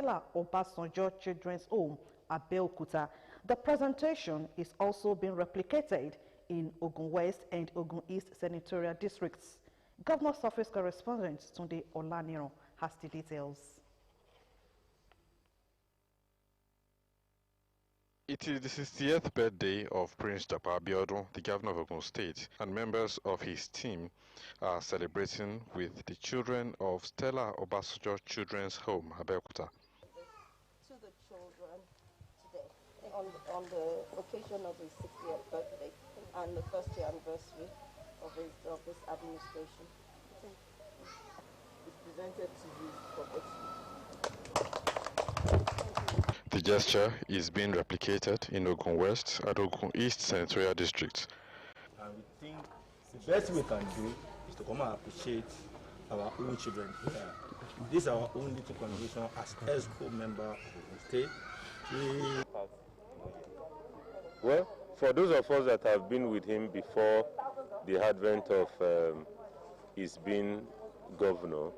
Stella Obasanjo Children's Home at Abeokuta. The presentation is also being replicated in Ogun West and Ogun East senatorial districts. Governor's office correspondent Tunde Olaniro has the details. It is the 60th birthday of Prince Dapa Abiodun, the governor of Ogun State, and members of his team are celebrating with the children of Stella Obasanjo Children's Home, Abeokuta. To the children today, on the occasion of his 60th birthday and the first year anniversary of this administration. It's presented to you for The gesture is being replicated in Ogun West and Ogun East senatorial districts. And we think the best we can do is to come and appreciate our own children here. This is our own little contribution as ESCO member of the state. Well, for those of us that have been with him before the advent of his being governor,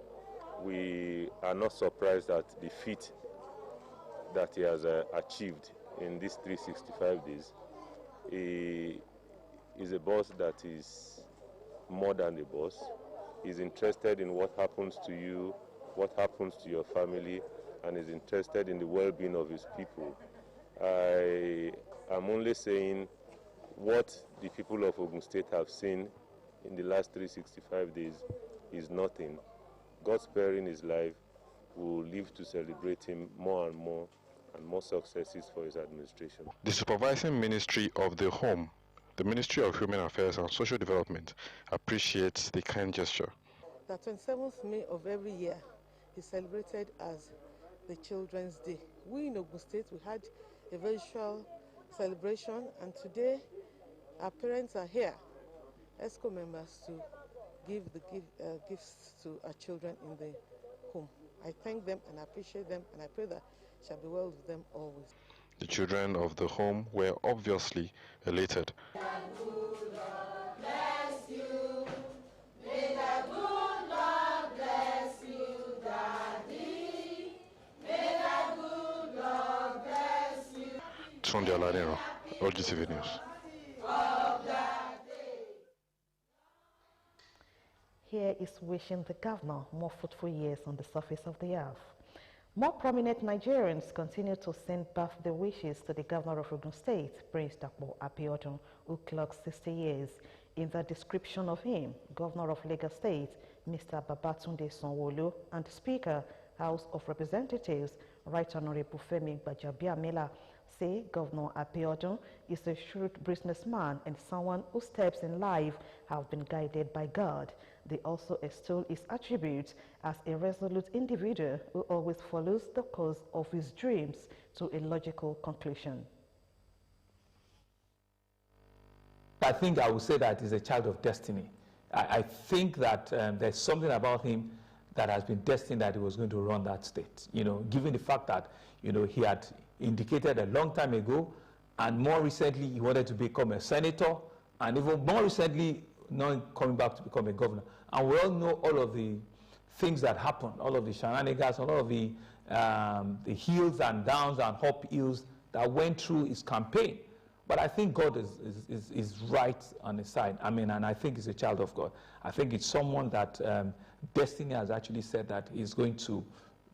we are not surprised at the feat that he has achieved in these 365 days. He is a boss that is more than a boss. He's interested in what happens to you, what happens to your family, and is interested in the well-being of his people. I am only saying what the people of Ogun State have seen in the last 365 days is nothing. God sparing his life, will live to celebrate him more and more successes for his administration. The supervising ministry of the Home, the Ministry of Human Affairs and Social Development, appreciates the kind gesture. The 27th May of every year is celebrated as the Children's Day. We in Ogun State, we had a virtual celebration, and today our parents are here, ESCO members, to give the gifts to our children in the home. I thank them and I appreciate them, and I pray that it shall be well with them always. The children of the home were obviously elated. Tunde Olaniro, OGTV News. Here is wishing the governor more fruitful years on the surface of the earth. More prominent Nigerians continue to send birthday wishes to the governor of Ogun State, Prince Dapa Abiodun, who clocks 60 years. In the description of him, Governor of Lagos State, Mr. Babatunde and Speaker, House of Representatives, Right Honorable Femi Gbajabiamila, say Governor Abiodun is a shrewd businessman and someone whose steps in life have been guided by God. They also extol his attributes as a resolute individual who always follows the course of his dreams to a logical conclusion. I think I would say that he's a child of destiny. I think that there's something about him that has been destined that he was going to run that state. You know, given the fact that, you know, he had indicated a long time ago, and more recently he wanted to become a senator, and even more recently now coming back to become a governor. And we all know all of the things that happened, all of the shenanigans, all of the hills and downs and up hills that went through his campaign. But I think God is right on his side. I mean, and I think he's a child of God. I think it's someone that destiny has actually said that he's going to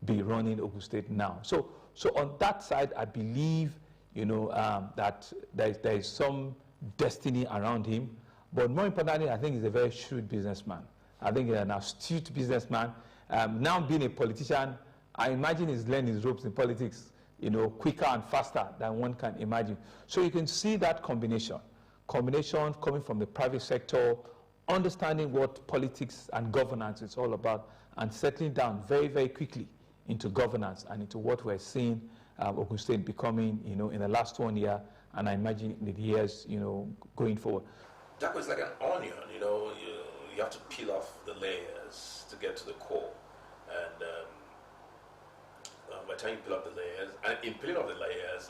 be running Ogun State now. So on that side, I believe, you know, that there is some destiny around him. But more importantly, I think he's a very shrewd businessman. I think he's an astute businessman. Now being a politician, I imagine he's learned his ropes in politics, you know, quicker and faster than one can imagine. So you can see that combination coming from the private sector, understanding what politics and governance is all about, and settling down very, very quickly into governance and into what we're seeing Ogun State becoming, you know, in the last 1 year, and I imagine in the years, you know, going forward. Dapa is like an onion, you know, you have to peel off the layers to get to the core. And by the time you peel off the layers, and in peeling off the layers,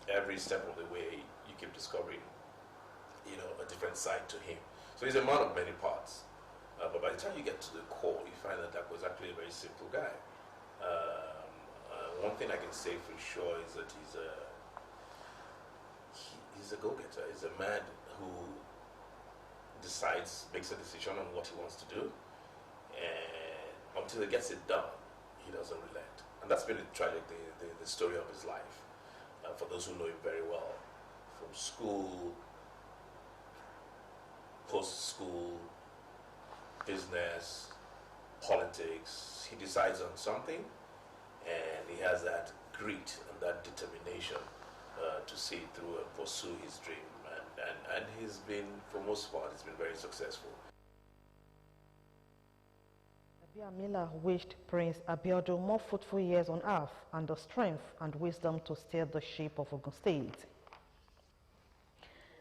every step of the way, you keep discovering, you know, a different side to him. So he's a man of many parts. But by the time you get to the core, you find that Dapa was actually a very simple guy. thing I can say for sure is that he's a go-getter. He's a man who makes a decision on what he wants to do, and until he gets it done, he doesn't relent. And that's been the story of his life. For those who know him very well, from school, post-school, business, politics, he decides on something, and he has that grit and that determination to see it through and pursue his dream. And he's been, for most part, he's been very successful. Abiamila wished Prince Abiodun more fruitful years on earth and the strength and wisdom to steer the ship of Ogun State.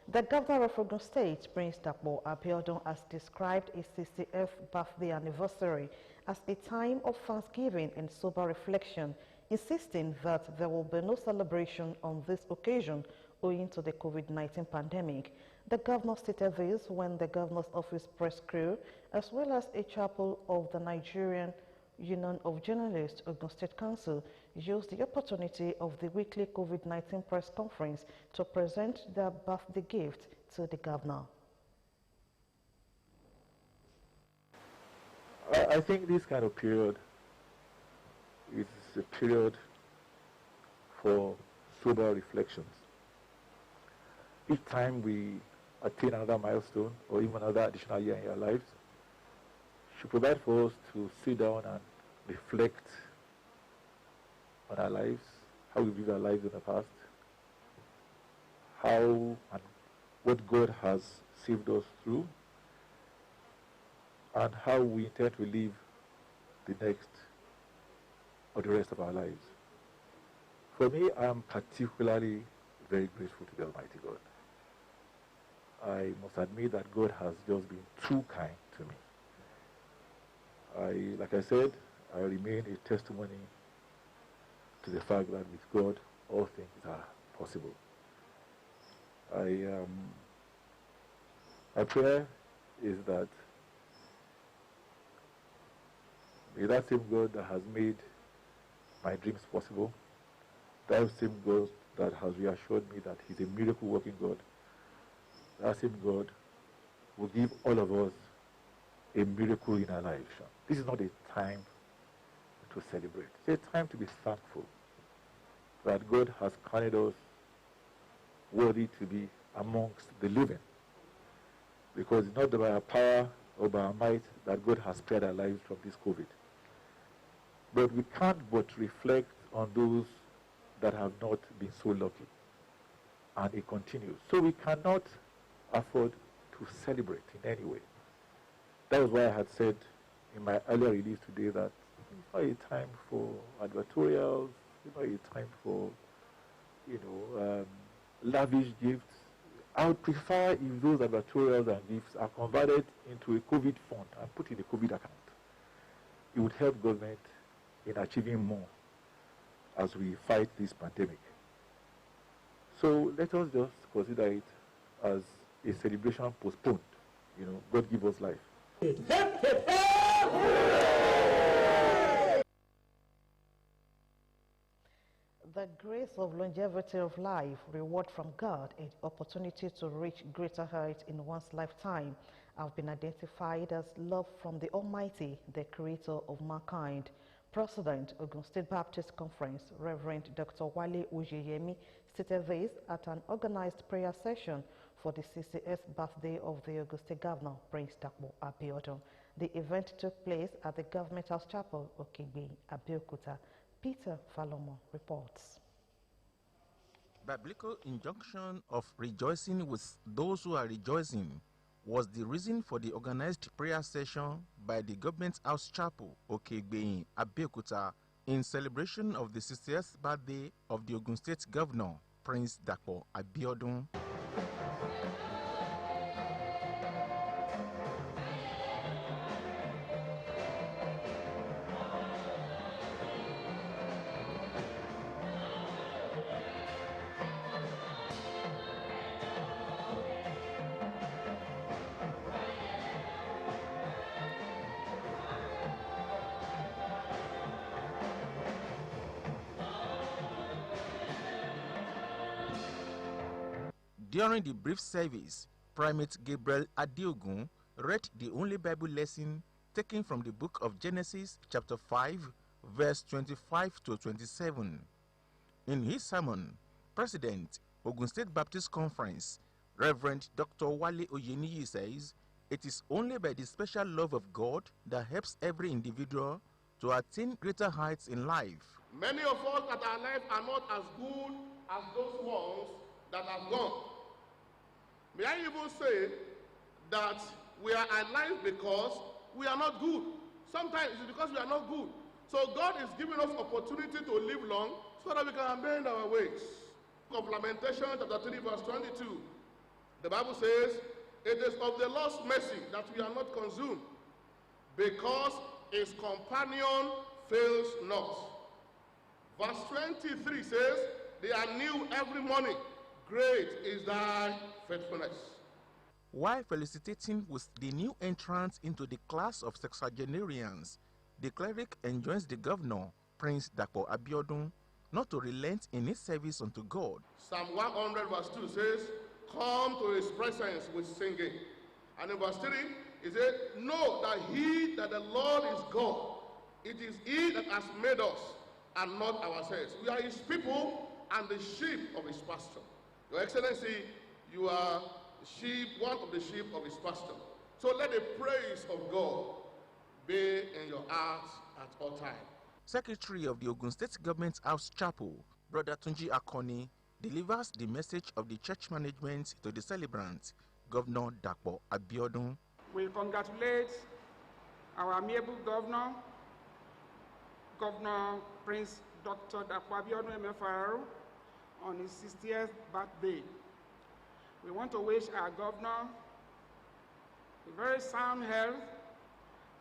The governor of Ogun State, Prince Dapo Abiodun, has described his 60th birthday anniversary as a time of thanksgiving and sober reflection, insisting that there will be no celebration on this occasion owing to the COVID-19 pandemic. The governor stated this when the governor's office press crew, as well as a chapel of the Nigerian Union of Journalists, Ogun State Council, used the opportunity of the weekly COVID-19 press conference to present their birthday gift to the governor. I think this kind of period is a period for sober reflections. Each time we attain another milestone or even another additional year in our lives, should provide for us to sit down and reflect on our lives, how we live our lives in the past, how and what God has saved us through, and how we intend to live the next or the rest of our lives. For me, I am particularly very grateful to the Almighty God. I must admit that God has just been too kind to me. Like I said, I remain a testimony to the fact that with God, all things are possible. My prayer is that may that same God that has made my dreams possible, that same God that has reassured me that He's a miracle-working God, that same God will give all of us a miracle in our lives. This is not a time to celebrate. It's a time to be thankful that God has counted us worthy to be amongst the living. Because it's not by our power or by our might that God has spared our lives from this COVID. But we can't but reflect on those that have not been so lucky. And it continues. So we cannot afford to celebrate in any way. That was why I had said in my earlier release today that it's not a time for advertorials, it's not a time for, lavish gifts. I would prefer if those advertorials and gifts are converted into a COVID fund and put in a COVID account. It would help government in achieving more as we fight this pandemic. So let us just consider it as a celebration postponed. God give us life. The grace of longevity of life, reward from God, and opportunity to reach greater heights in one's lifetime have been identified as love from the Almighty, the Creator of mankind. President, Ogun State Baptist Conference, Reverend Dr. Wale Ujiyemi, stated this at an organized prayer session for the 60th birthday of the Ogun State Governor, Prince Dapo Abiodun. The event took place at the Government House Chapel, Ogtv, Abeokuta. Peter Falomo reports. Biblical injunction of rejoicing with those who are rejoicing was the reason for the organized prayer session by the Government House Chapel, Ogtv, Abeokuta, in celebration of the 60th birthday of the Ogun State Governor, Prince Dapo Abiodun. During the brief service, Primate Gabriel Adiogun read the only Bible lesson taken from the book of Genesis chapter 5, verse 25 to 27. In his sermon, President, Ogun State Baptist Conference, Reverend Dr. Wale Oyeniyi says, it is only by the special love of God that helps every individual to attain greater heights in life. Many of us that are alive are not as good as those ones that have gone. May I even say that we are alive because we are not good. Sometimes it's because we are not good. So God is giving us opportunity to live long so that we can amend our ways. Of Lamentation chapter 3 verse 22. The Bible says, it is of the Lord's mercy that we are not consumed, because his companion fails not. Verse 23 says, they are new every morning. Great is thy faithfulness. While felicitating with the new entrance into the class of sexagenarians, the cleric enjoins the governor, Prince Dapo Abiodun, not to relent in his service unto God. Psalm 100 verse 2 says, come to his presence with singing. And in verse 3, it says, know that the Lord is God. It is he that has made us, and not ourselves. We are his people and the sheep of his pasture. Your Excellency, you are sheep, one of the sheep of his pasture. So let the praise of God be in your hearts at all times. Secretary of the Ogun State Government House Chapel, Brother Tunji Akoni, delivers the message of the church management to the celebrant, Governor Dapo Abiodun. We congratulate our amiable governor, Governor Prince Dr. Dapo Abiodun MFR, on his 60th birthday. We want to wish our governor a very sound health,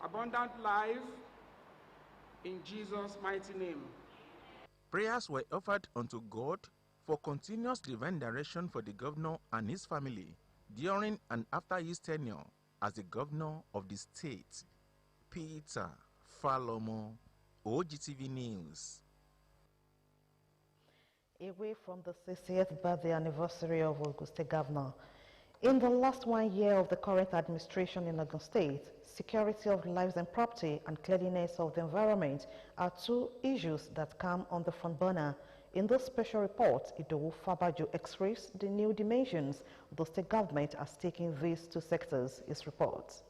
abundant life, in Jesus' mighty name. Prayers were offered unto God for continuous divine direction for the governor and his family during and after his tenure as the governor of the state. Peter Falomo, OGTV News. Away from the 60th birthday anniversary of Ogun State Governor, in the last 1 year of the current administration in Ogun State, security of lives and property and cleanliness of the environment are two issues that come on the front burner. In this special report, Idowu Fabajo expressed the new dimensions the state government has taken these two sectors. His reports.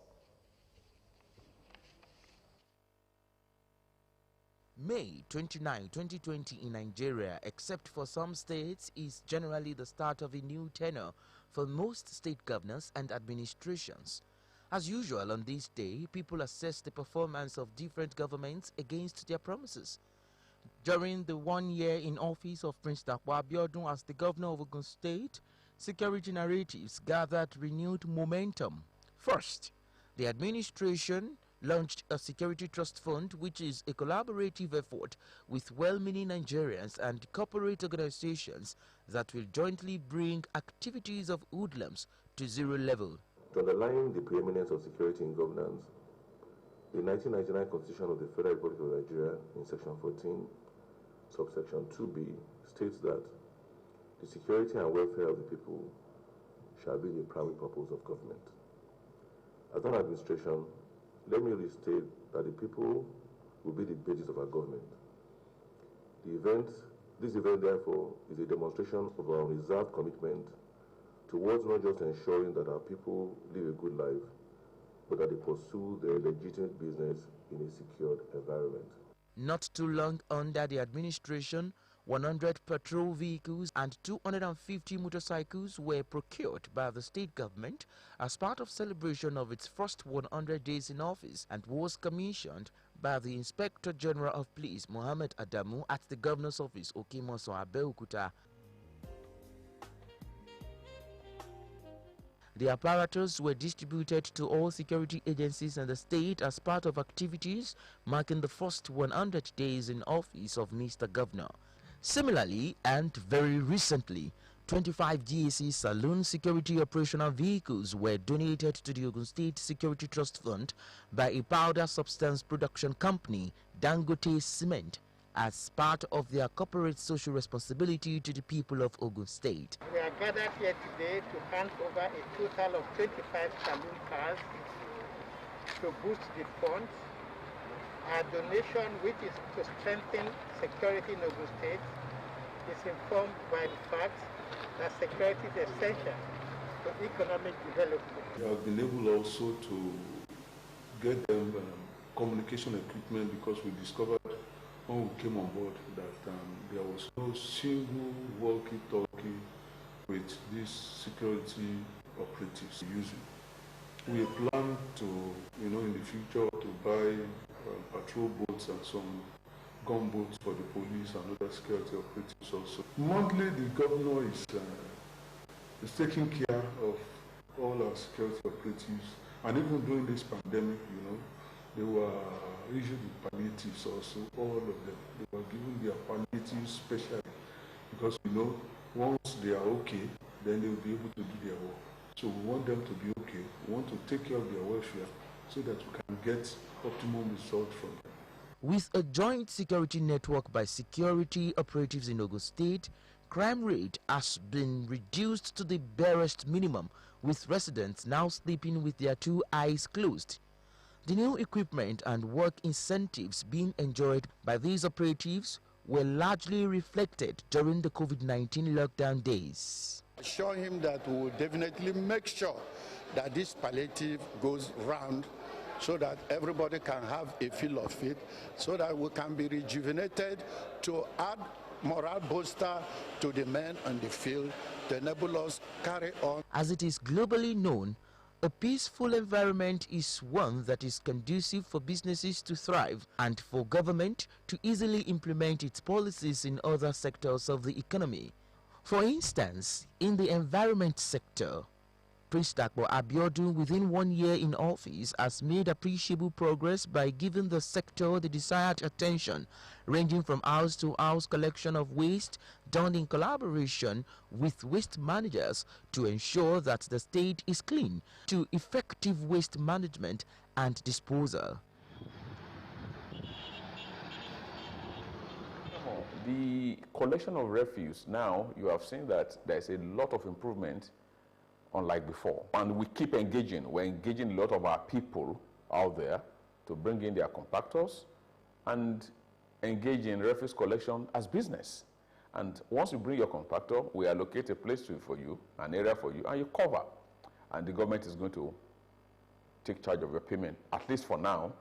May 29, 2020 in Nigeria, except for some states, is generally the start of a new tenure for most state governors and administrations. As usual on this day, people assess the performance of different governments against their promises. During the 1 year in office of Prince Dapo Abiodun as the governor of Ogun State, security narratives gathered renewed momentum. First, the administration launched a security trust fund, which is a collaborative effort with well-meaning Nigerians and corporate organizations that will jointly bring activities of hoodlums to zero level. To underline the preeminence of security in governance, the 1999 Constitution of the Federal Republic of Nigeria, in Section 14, subsection 2b, states that the security and welfare of the people shall be the primary purpose of government. As an administration, let me restate that the people will be the basis of our government. This event, therefore, is a demonstration of our reserved commitment towards not just ensuring that our people live a good life, but that they pursue their legitimate business in a secured environment. Not too long under the administration, 100 patrol vehicles and 250 motorcycles were procured by the state government as part of celebration of its first 100 days in office and was commissioned by the Inspector General of Police, Mohammed Adamu, at the Governor's Office, Okimoso, Abeokuta. The apparatus were distributed to all security agencies in the state as part of activities marking the first 100 days in office of Mr. Governor. Similarly, and very recently, 25 GAC saloon security operational vehicles were donated to the Ogun State Security Trust Fund by a powder substance production company, Dangote Cement, as part of their corporate social responsibility to the people of Ogun State. We are gathered here today to hand over a total of 25 saloon cars to boost the funds. Our donation, which is to strengthen security in Ogun State, is informed by the fact that security is essential to economic development. We have been able also to get them communication equipment because we discovered when we came on board that there was no single walkie-talkie with these security operatives using. We plan to, in the future to buy patrol boats and some gun boats for the police and other security operatives also. Monthly, the governor is taking care of all our security operatives, and even during this pandemic, they were issued with palliatives also, all of them. They were given their palliatives specially because, once they are okay, then they will be able to do their work. So we want them to be okay. We want to take care of their welfare so that we can get optimum results from them. With a joint security network by security operatives in Ogun State, crime rate has been reduced to the barest minimum, with residents now sleeping with their two eyes closed. The new equipment and work incentives being enjoyed by these operatives were largely reflected during the COVID-19 lockdown days. Assure him that we will definitely make sure that this palliative goes round so that everybody can have a feel of it, so that we can be rejuvenated to add morale booster to the men on the field to enable us carry on. As it is globally known, a peaceful environment is one that is conducive for businesses to thrive and for government to easily implement its policies in other sectors of the economy. For instance, in the environment sector, Prince Dakpo Abiodun, within 1 year in office, has made appreciable progress by giving the sector the desired attention, ranging from house-to-house collection of waste done in collaboration with waste managers to ensure that the state is clean, to effective waste management and disposal. The collection of refuse, now you have seen that there's a lot of improvement unlike before. And we keep engaging. We're engaging a lot of our people out there to bring in their compactors and engage in refuse collection as business. And once you bring your compactor, we allocate a place for you, an area for you, and you cover. And the government is going to take charge of your payment, at least for now.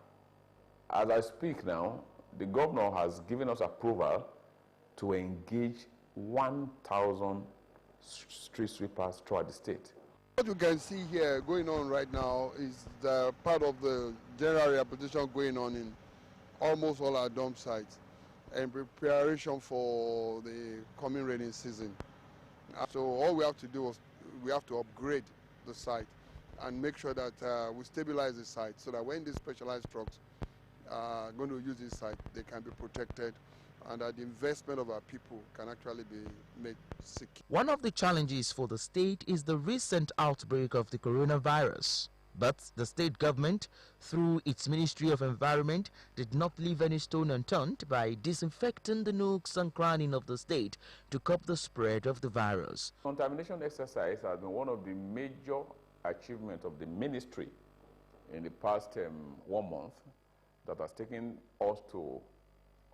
As I speak now, the governor has given us approval to engage 1,000 street sweepers throughout the state. What you can see here going on right now is the part of the general rehabilitation going on in almost all our dump sites in preparation for the coming rainy season. So all we have to do is we have to upgrade the site and make sure that we stabilize the site so that when these specialized trucks are going to use this site, they can be protected and that the investment of our people can actually be made secure. One of the challenges for the state is the recent outbreak of the coronavirus. But the state government, through its Ministry of Environment, did not leave any stone unturned by disinfecting the nooks and crannies of the state to curb the spread of the virus. Contamination exercise has been one of the major achievements of the ministry in the past 1 month that has taken us to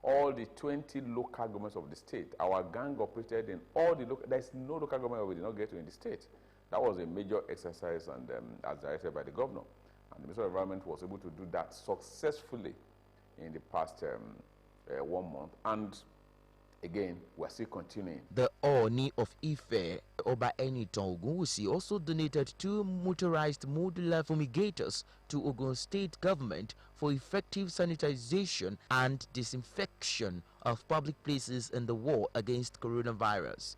all the 20 local governments of the state. Our gang operated in all the local, there's no local government we did not get to in the state. That was a major exercise and as directed by the governor. And the Minister of Environment was able to do that successfully in the past 1 month. And again, we're still continuing. The Oni of Ife, Oba Eniton Ogunwusi, also donated 2 motorized modular fumigators to Ogun State government for effective sanitization and disinfection of public places in the war against coronavirus.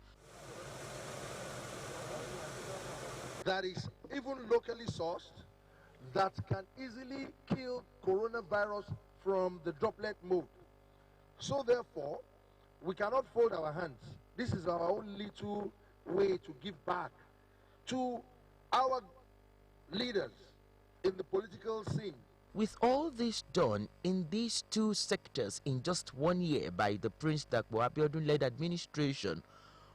That is even locally sourced, that can easily kill coronavirus from the droplet mode. So therefore, we cannot fold our hands. This is our own little way to give back to our leaders in the political scene. With all this done in these two sectors in just 1 year by the Prince Dakpo Abiodun-led administration,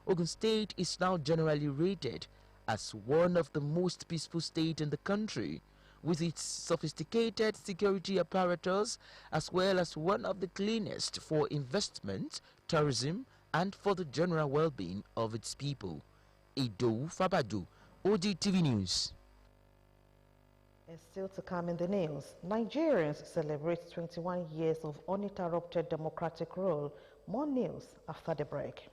Ogun State is now generally rated as one of the most peaceful states in the country, with its sophisticated security apparatus, as well as one of the cleanest for investment, tourism, and for the general well-being of its people. Ido Fabadu, OGTV News. And still to come in the news, Nigerians celebrate 21 years of uninterrupted democratic rule. More news after the break.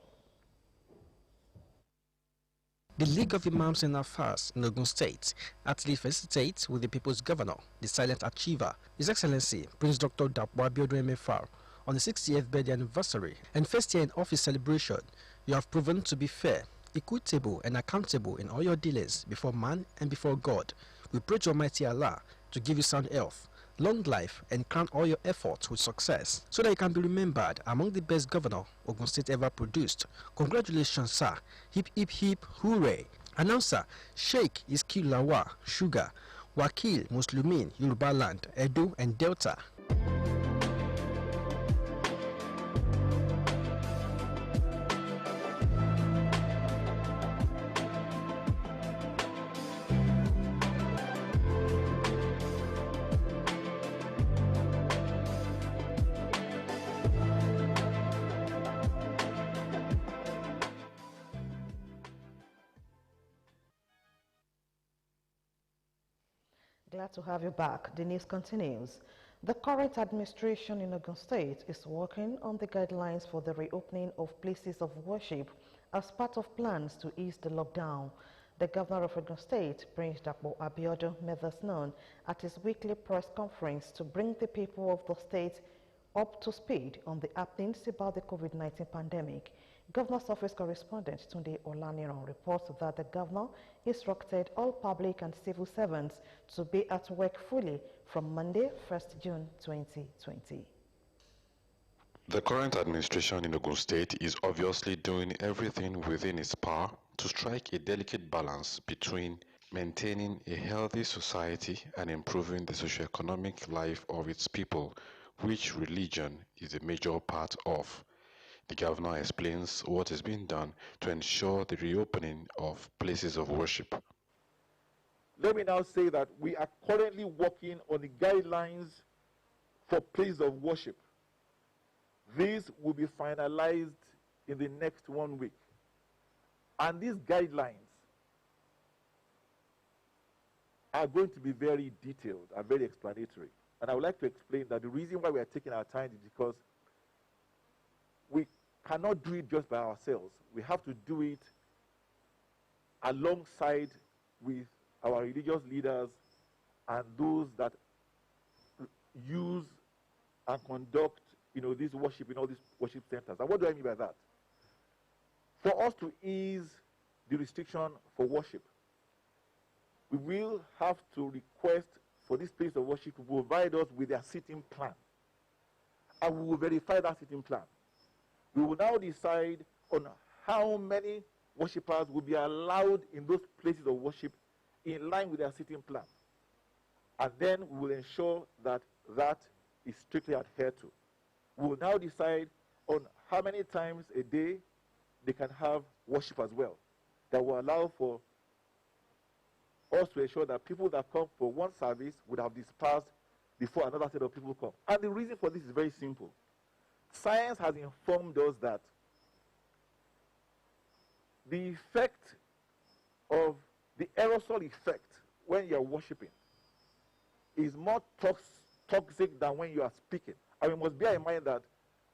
The League of Imams and ALFAS in Ogun State actually felicitates with the People's Governor, the silent achiever, His Excellency Prince Dr. Dakpo Abiodun MFR, on the 60th birthday anniversary and first year in office celebration. You have proven to be fair, equitable and accountable in all your dealings before man and before God. We pray to Almighty Allah to give you sound health, long life, and crown all your efforts with success, so that you can be remembered among the best governor Ogun State ever produced. Congratulations, sir. Hip, hip, hip, hooray. Announcer, Sheikh Iskilawa, Sugar, Wakil, Muslimin, Yoruba Land, Edo, and Delta. Glad to have you back. The news continues. The current administration in Ogun State is working on the guidelines for the reopening of places of worship as part of plans to ease the lockdown. The governor of Ogun State, Prince Dakpo Abiodun, made this known at his weekly press conference to bring the people of the state up to speed on the happenings about the COVID-19 pandemic. Governor's office correspondent Tunde Olaniran reports that the governor instructed all public and civil servants to be at work fully from Monday, 1st June 2020. The current administration in Ogun State is obviously doing everything within its power to strike a delicate balance between maintaining a healthy society and improving the socio-economic life of its people, which religion is a major part of. The governor explains what is being done to ensure the reopening of places of worship. Let me now say that we are currently working on the guidelines for places of worship. These will be finalized in the next 1 week. And these guidelines are going to be very detailed and very explanatory. And I would like to explain that the reason why we are taking our time is because we cannot do it just by ourselves. We have to do it alongside with our religious leaders and those that use and conduct, this worship in all these worship centers. And what do I mean by that? For us to ease the restriction for worship, we will have to request for this place of worship to provide us with their sitting plan. And we will verify that sitting plan. We will now decide on how many worshippers will be allowed in those places of worship in line with their sitting plan. And then we will ensure that that is strictly adhered to. We will now decide on how many times a day they can have worship as well. That will allow for us to ensure that people that come for one service would have dispersed before another set of people come. And the reason for this is very simple. Science has informed us that the effect of the aerosol effect when you are worshiping is more toxic than when you are speaking. And we must bear in mind that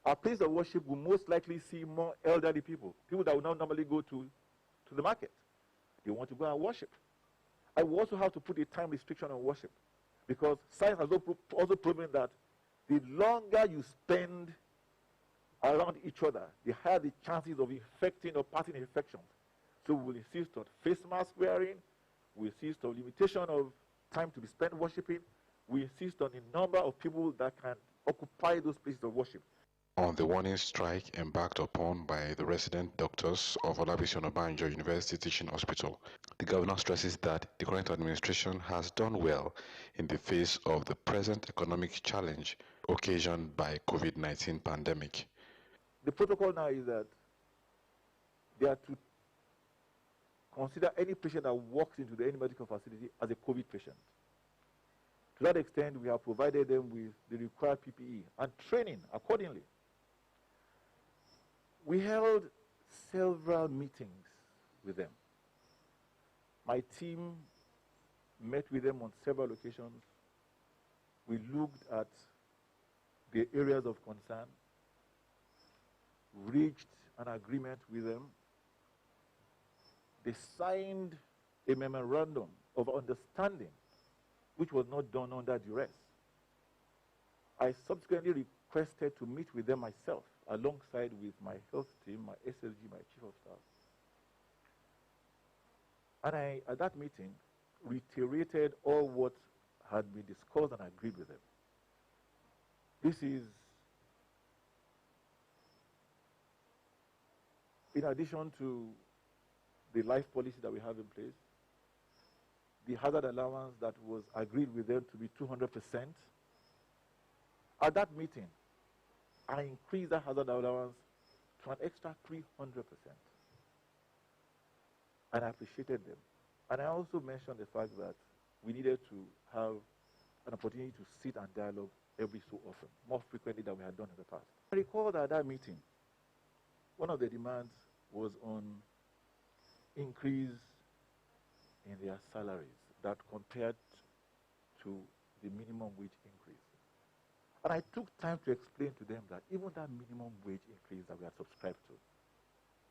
our place of worship will most likely see more elderly people, people that will not normally go to the market. They want to go and worship. And we also have to put a time restriction on worship, because science has also proven that the longer you spend around each other, the higher the chances of infecting or passing infections. So we will insist on face mask wearing, we insist on limitation of time to be spent worshiping, we insist on the number of people that can occupy those places of worship. on the warning strike embarked upon by the resident doctors of Olabisi Onabanjo University Teaching Hospital. The governor stresses that the current administration has done well in the face of the present economic challenge occasioned by COVID-19 pandemic. The protocol now is that they are to consider any patient that walks into any medical facility as a COVID patient. To that extent, we have provided them with the required PPE and training accordingly. We held several meetings with them. My team met with them on several occasions. We looked at the areas of concern, reached an agreement with them. They signed a memorandum of understanding, which was not done under duress. I subsequently requested to meet with them myself, alongside with my health team, my SLG, my chief of staff. And I, at that meeting, reiterated all what had been discussed and agreed with them. This is in addition to the life policy that we have in place, the hazard allowance that was agreed with them to be 200%. At that meeting, I increased that hazard allowance to an extra 300%. And I appreciated them. And I also mentioned the fact that we needed to have an opportunity to sit and dialogue every so often, more frequently than we had done in the past. I recall that at that meeting, one of the demands was on increase in their salaries that compared to the minimum wage increase. And I took time to explain to them that even that minimum wage increase that we had subscribed to,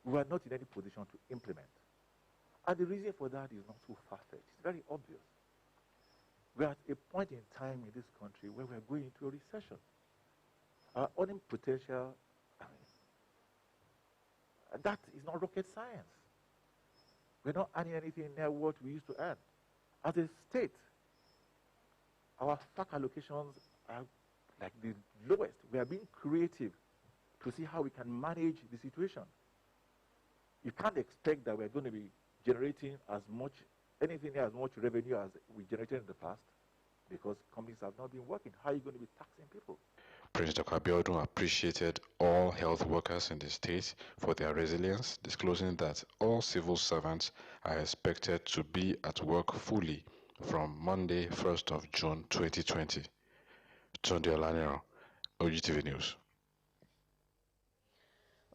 we were not in any position to implement. And the reason for that is not so far-fetched. It's very obvious. We're at a point in time in this country where we're going into a recession. Our earning potential, that is not rocket science. We're not earning anything near what we used to earn. As a state, our FAC allocations are like the lowest. We are being creative to see how we can manage the situation. You can't expect that we're going to be generating as much, anything as much revenue as we generated in the past, because companies have not been working. How are you going to be taxing people? Prince Dr. Abiodun appreciated all health workers in the state for their resilience, disclosing that all civil servants are expected to be at work fully from Monday, 1st of June 2020. Tunde Olanero, OGTV News.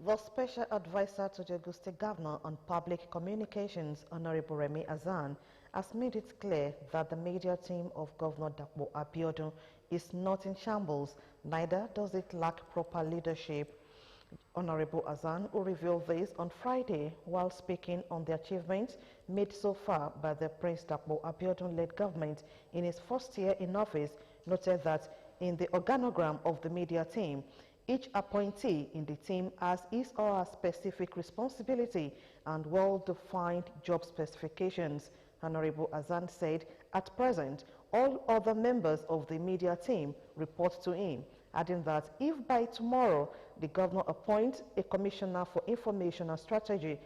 The Special Advisor to the Ogun State Governor on Public Communications, Honorable Remi Azan, has made it clear that the media team of Governor Dapo Abiodun is not in shambles, neither does it lack proper leadership. Honorable Azan, who revealed this on Friday while speaking on the achievements made so far by the Prince Dapo Abiodun-led government in his first year in office, noted that in the organogram of the media team, each appointee in the team has his or her specific responsibility and well-defined job specifications. Honorable Azan said, at present, all other members of the media team report to him, adding that if by tomorrow the governor appoints a commissioner for information and strategy,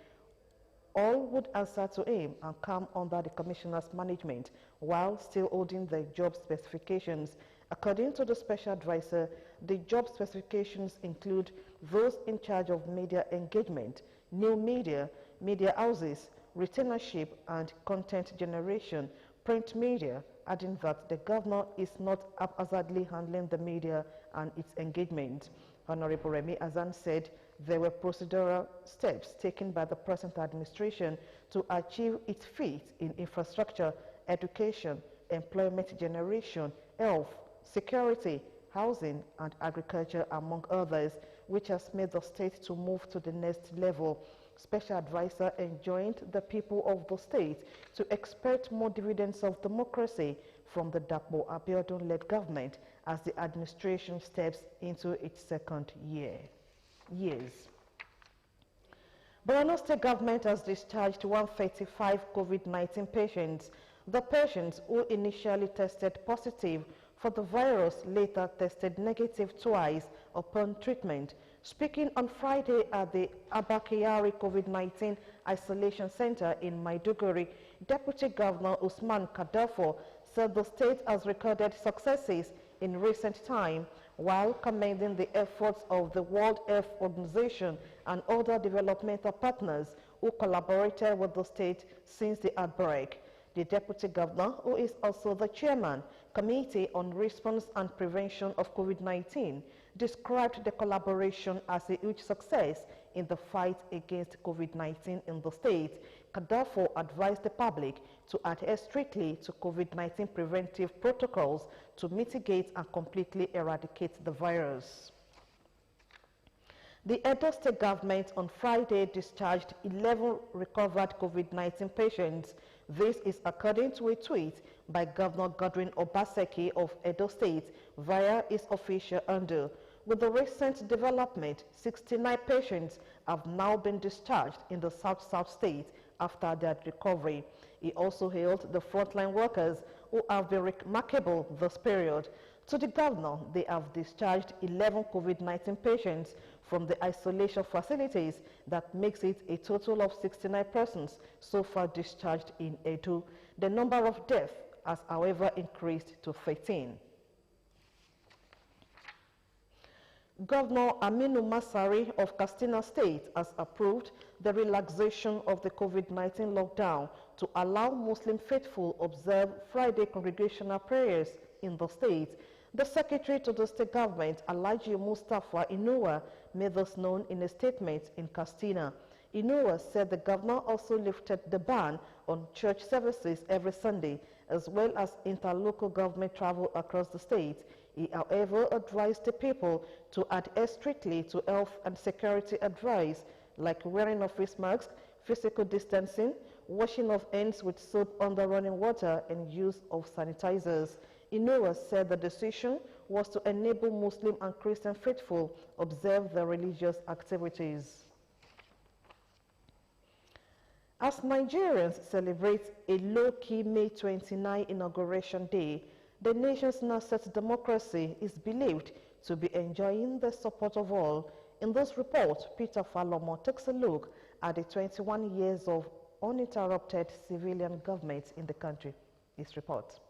all would answer to him and come under the commissioner's management while still holding the job specifications. According to the special advisor, the job specifications include those in charge of media engagement, new media, media houses, retainership and content generation, print media, adding that the governor is not haphazardly handling the media and its engagement. Honorable Remi Azan said there were procedural steps taken by the present administration to achieve its feat in infrastructure, education, employment generation, health, security, housing, and agriculture, among others, which has made the state to move to the next level. Special advisor enjoined the people of the state to expect more dividends of democracy from the Dapo Abiodun-led government as the administration steps into its second years. Borno State government has discharged 135 COVID-19 patients. The patients who initially tested positive for the virus later tested negative twice upon treatment. Speaking on Friday at the Abakari COVID-19 Isolation Center in Maiduguri, Deputy Governor Usman Kadafo said the state has recorded successes in recent time while commending the efforts of the World Health Organization and other developmental partners who collaborated with the state since the outbreak. The Deputy Governor, who is also the Chairman, Committee on Response and Prevention of COVID-19, described the collaboration as a huge success in the fight against COVID-19 in the state. Kadafo advised the public to adhere strictly to COVID-19 preventive protocols to mitigate and completely eradicate the virus. The Edo State government on Friday discharged 11 recovered COVID-19 patients. This is according to a tweet by Governor Godwin Obaseki of Edo State via his official handle. With the recent development, 69 patients have now been discharged in the South-South state after their recovery. He also hailed the frontline workers who have been remarkable this period. To the governor, they have discharged 11 COVID-19 patients from the isolation facilities. That makes it a total of 69 persons so far discharged in Edo. The number of deaths has, however, increased to 13. Governor Aminu Masari of Katsina State has approved the relaxation of the COVID-19 lockdown to allow Muslim faithful observe Friday congregational prayers in the state. The Secretary to the State Government, Alhaji Mustafa Inuwa, made this known in a statement in Katsina. Inuwa said the governor also lifted the ban on church services every Sunday, as well as interlocal government travel across the state. He, however, advised the people to adhere strictly to health and security advice, like wearing of face masks, physical distancing, washing of hands with soap under running water, and use of sanitizers. Inuwa said the decision was to enable Muslim and Christian faithful observe their religious activities. As Nigerians celebrate a low-key May 29 Inauguration Day, the nation's nascent democracy is believed to be enjoying the support of all. In this report, Peter Falomo takes a look at the 21 years of uninterrupted civilian government in the country. His report.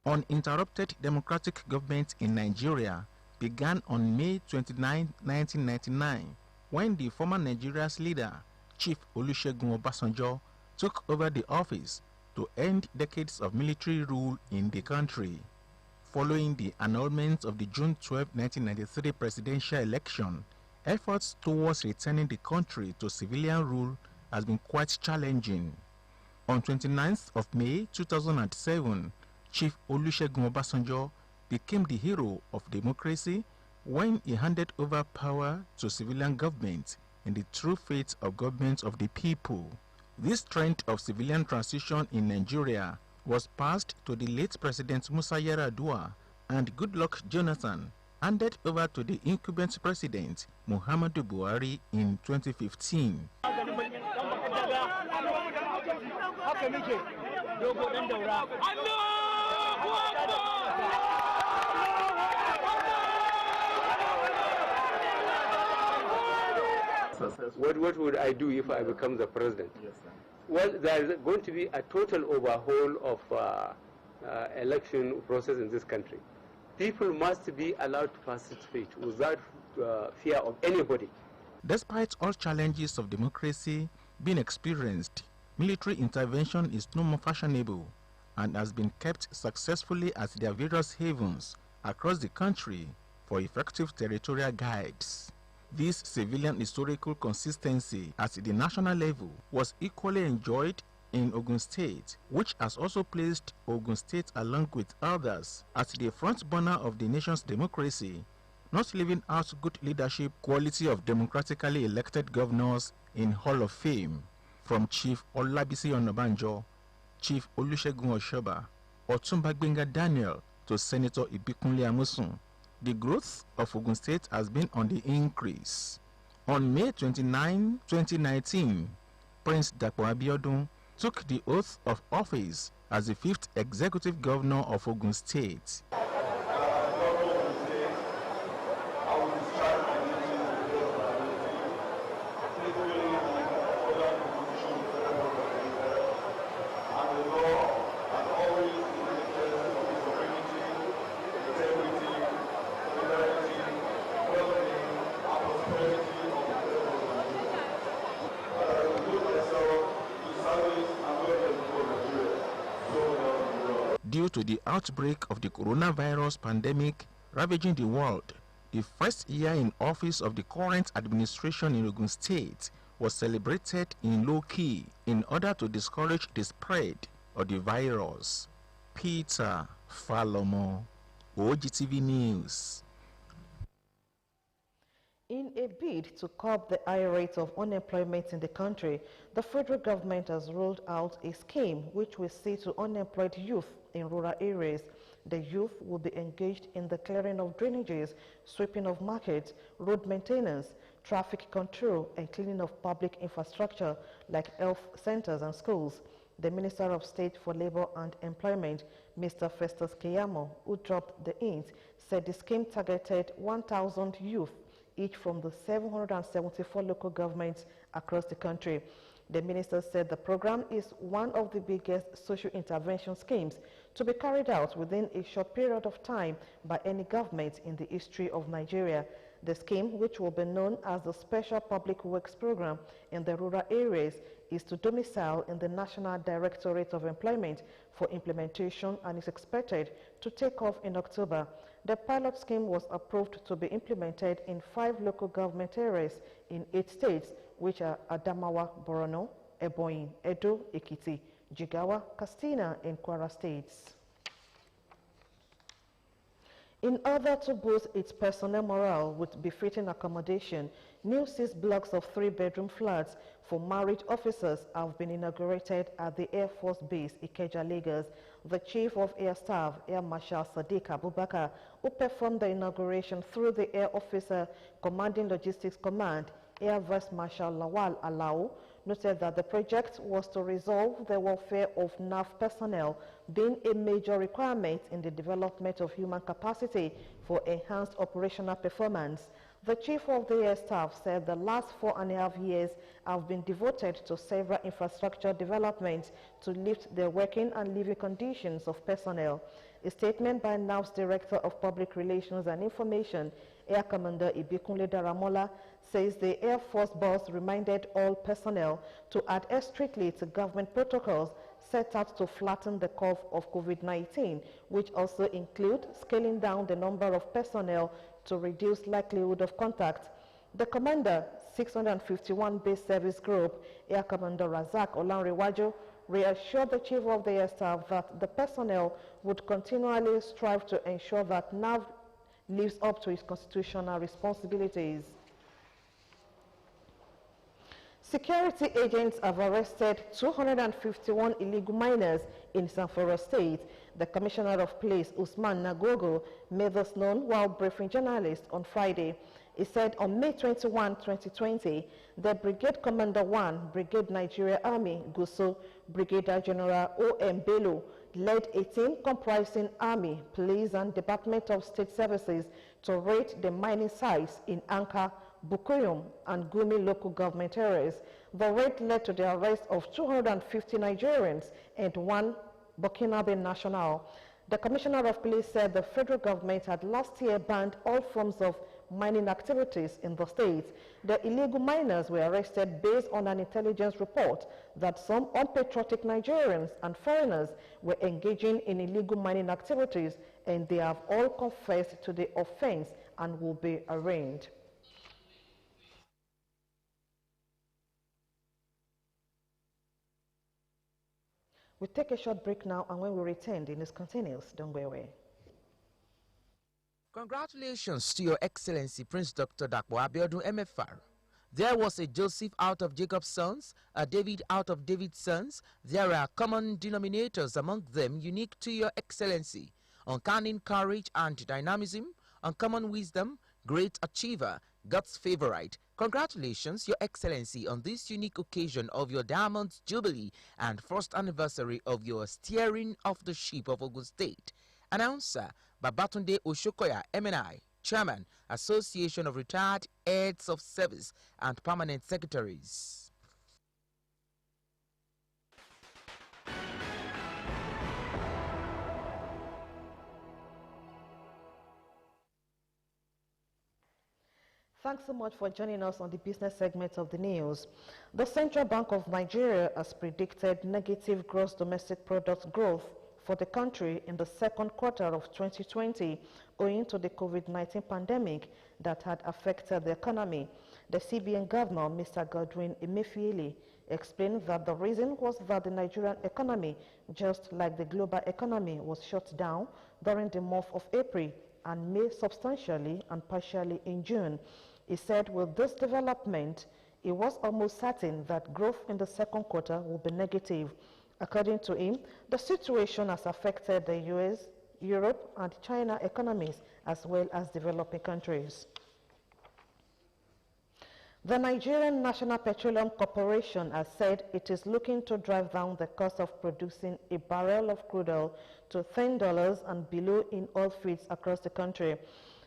Uninterrupted democratic government in Nigeria began on May 29, 1999, when the former Nigeria's leader, Chief Olusegun Obasanjo, took over the office to end decades of military rule in the country. Following the annulment of the June 12, 1993 presidential election, efforts towards returning the country to civilian rule has been quite challenging. On 29th of May 2007, Chief Olusegun Obasanjo became the hero of democracy when he handed over power to civilian government in the true faith of government of the people. This trend of civilian transition in Nigeria was passed to the late President Musa Yar'Adua, and Goodluck Jonathan handed over to the incumbent president Muhammadu Buhari in 2015. What would I do if I become the president? Yes, sir. Well, there is going to be a total overhaul of election process in this country. People must be allowed to participate without fear of anybody. Despite all challenges of democracy being experienced, military intervention is no more fashionable and has been kept successfully at their various havens across the country for effective territorial guides. This civilian historical consistency at the national level was equally enjoyed in Ogun State, which has also placed Ogun State along with others as the front burner of the nation's democracy, not leaving out good leadership quality of democratically elected governors in Hall of Fame, from Chief Olabisi Onabanjo, Chief Olusegun Oshoba, Otumba Gbenga Daniel to Senator Ibikunle Amosun. The growth of Ogun State has been on the increase. On May 29, 2019, Prince Dapo Abiodun took the oath of office as the 5th Executive Governor of Ogun State. Due to the outbreak of the coronavirus pandemic ravaging the world, the first year in office of the current administration in Ogun State was celebrated in low-key in order to discourage the spread of the virus. Peter Falomo, OGTV News. In a bid to curb the high rate of unemployment in the country, the federal government has rolled out a scheme which will see to unemployed youth in rural areas. The youth will be engaged in the clearing of drainages, sweeping of markets, road maintenance, traffic control, and cleaning of public infrastructure like health centers and schools. The Minister of State for Labor and Employment, Mr. Festus Keyamo, who dropped the hint, said the scheme targeted 1,000 youth, each from the 774 local governments across the country. The minister said the program is one of the biggest social intervention schemes to be carried out within a short period of time by any government in the history of Nigeria. The scheme, which will be known as the Special Public Works Program in the rural areas, is to domicile in the National Directorate of Employment for implementation and is expected to take off in October. The pilot scheme was approved to be implemented in 5 local government areas in 8 states, which are Adamawa, Borno, Ebonyi, Edo, Ekiti, Jigawa, Katsina, and Kwara states. In order to boost its personnel morale with befitting accommodation, new 6 blocks of 3-bedroom flats for married officers have been inaugurated at the Air Force Base, Ikeja, Lagos. The Chief of Air Staff, Air Marshal Sadiq Abubakar, who performed the inauguration through the Air Officer Commanding Logistics Command, Air Vice Marshal Lawal Alao, noted that the project was to resolve the welfare of NAF personnel, being a major requirement in the development of human capacity for enhanced operational performance. The Chief of the Air Staff said the last 4.5 years have been devoted to several infrastructure developments to lift the working and living conditions of personnel. A statement by NAF's Director of Public Relations and Information, Air Commander Ibikunle Daramola, says the Air Force boss reminded all personnel to adhere strictly to government protocols set out to flatten the curve of COVID-19, which also include scaling down the number of personnel to reduce likelihood of contact. The Commander, 651 Base Service Group, Air Commander Razak Olanrewaju, reassured the Chief of the Air Staff that the personnel would continually strive to ensure that NAV lives up to its constitutional responsibilities. Security agents have arrested 251 illegal miners in Zamfara State. The Commissioner of Police, Usman Nagogo, made this known while briefing journalists on Friday. He said on May 21, 2020, the Brigade Commander 1, Brigade Nigeria Army, Guso, Brigadier General O.M. Bello, led a team comprising Army, Police, and Department of State Services to raid the mining sites in Anka, Bukuyum, and Gumi local government areas. The raid led to the arrest of 250 Nigerians and 1 Burkinabe national. The Commissioner of Police said the federal government had last year banned all forms of mining activities in the state. The illegal miners were arrested based on an intelligence report that some unpatriotic Nigerians and foreigners were engaging in illegal mining activities, and they have all confessed to the offense and will be arraigned. We'll take a short break now, and when we return, the news continues. Don't go away. Congratulations to Your Excellency Prince Dr. Dapo Abiodun MFR. There was a Joseph out of Jacob's sons, a David out of David's sons. There are common denominators among them unique to Your Excellency. Uncanny courage and dynamism, uncommon wisdom, great achiever, God's favorite, congratulations, Your Excellency, on this unique occasion of your Diamond Jubilee and first anniversary of your steering of the ship of Ogun State. Announcer Babatunde OSOKOYA, MNI, Chairman, Association of Retired Heads of Service and Permanent Secretaries. Thanks so much for joining us on the business segment of the news. The Central Bank of Nigeria has predicted negative gross domestic product growth for the country in the second quarter of 2020 owing to the COVID-19 pandemic that had affected the economy. The CBN governor, Mr. Godwin Emefiele, explained that the reason was that the Nigerian economy, just like the global economy, was shut down during the month of April and May substantially and partially in June. He said with this development, it was almost certain that growth in the second quarter would be negative. According to him, the situation has affected the US, Europe, and China economies as well as developing countries. The Nigerian National Petroleum Corporation has said it is looking to drive down the cost of producing a barrel of crude oil to $10 and below in oil fields across the country.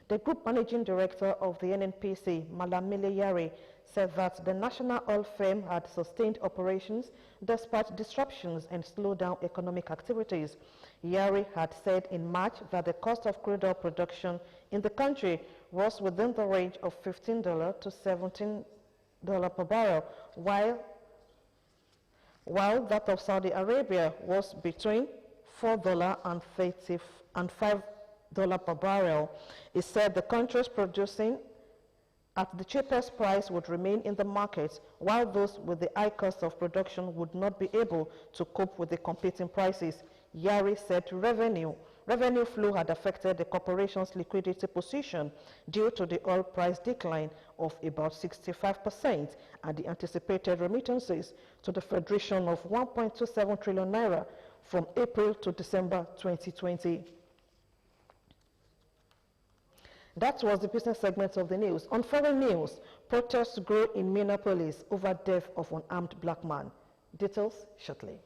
The Group Managing Director of the NNPC, Malamile Yari, said that the national oil firm had sustained operations despite disruptions and slowed down economic activities. Yari had said in March that the cost of crude oil production in the country was within the range of $15 to $17 per barrel, while that of Saudi Arabia was between $4 and $5 per barrel. He said the countries producing at the cheapest price would remain in the market, while those with the high cost of production would not be able to cope with the competing prices. Yari said revenue flow had affected the corporation's liquidity position due to the oil price decline of about 65% and the anticipated remittances to the Federation of 1.27 trillion naira from April to December 2020. That was the business segment of the news. On foreign news, protests grow in Minneapolis over death of unarmed black man. Details shortly.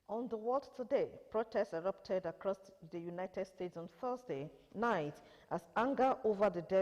On the world today, protests erupted across the United States on Thursday night as anger over the death